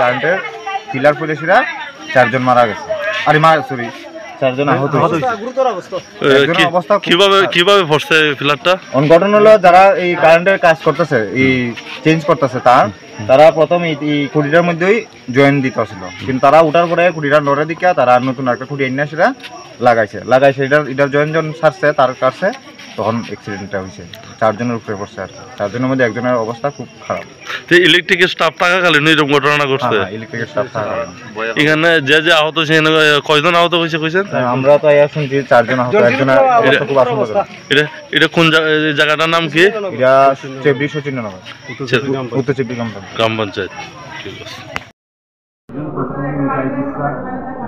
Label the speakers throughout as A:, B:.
A: কারেন্টের পিলার পুলিশরা 4 জন মারা গেছে, আরে সরি 4 জন আহত হয়েছে।
B: কিভাবে পড়ছে পিলারটা?
A: ঘটনা হলো যারা এই কারেন্টের কাজ করতেছে, এই চেঞ্জ করতেছে তারা প্রথম এই খুঁটিটার মধ্যেই জয়েন দিতে ছিল, কিন্তু তারা উঠার পরে খুঁটিটা নড়ে দিকে তারা নতুন একটা খুঁটি এনে সেটা লাগাইছে এটার জয়েন জন ছাড়ছে তার কাছে, তখন অ্যাক্সিডেন্টটা হয়েছে। 4 জনের উপরে পড়ছে আর 4 জনের মধ্যে একজনের অবস্থা খুব খারাপ।
B: ইলেকট্রিকের স্টাফ থাকাকালীন এরকম ঘটনা ঘটছে?
A: ইলেকট্রিকের স্টাফ থাকাকালীন।
B: এখানে যে আহত হয়েছে কয়জন আহত হয়েছে কইছেন?
A: আমরা তো শুনছি 4 জন আহত, একজনের অবস্থা খুব আশঙ্কাজনক।
B: এটা কোন জায়গাটার নাম কি?
A: এটা চেবড়ি সচিন্দ্রনগর, উত্তর চেবড়ি গ্রাম পঞ্চায়েত।
B: ঠিক আছে।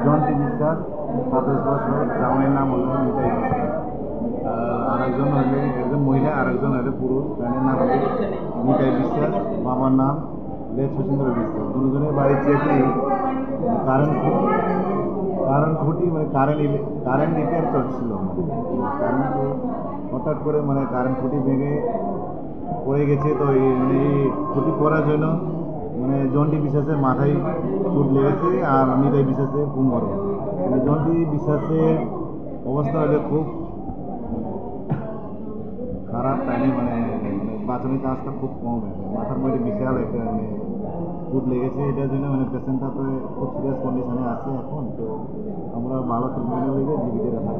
A: জয়ন্তী বিশ্বাস 27 বছর, জামাইয়ের নাম হলো নিতাই বিশ্বাস, আর একজন মহিলা আর একজন হলে পুরুষ, তাদের নাম হলো নিতাই বিশ্বাস, বাবার নাম সচিন্দ্র বিশ্বাস। দুজনের বাড়ি চেপড়ি। কারেন্ট খুঁটি মানে কারেন্ট রিপেয়ার চলছিল, কারেন্ট হঠাৎ করে কারেন্ট খুঁটি ভেঙে পড়ে গেছে। তো এই খুঁটি পড়ার জন্য জন্টি বিশ্বাসের মাথায় চোট লেগেছে আর নিতাই বিশ্বাসের কোমর। জন্টি বিশ্বাসের অবস্থা হলে খুব খারাপ, তাই বাঁচানোর চান্সটা খুব কম। মাথার মধ্যে বিশাল একটা চোট লেগেছে, এটার জন্য পেশেন্টটা তো খুব সিরিয়াস কন্ডিশনে আছে এখন। তো আমরা ভালো ট্রিটমেন্টের লেগে জীবিত রাখা।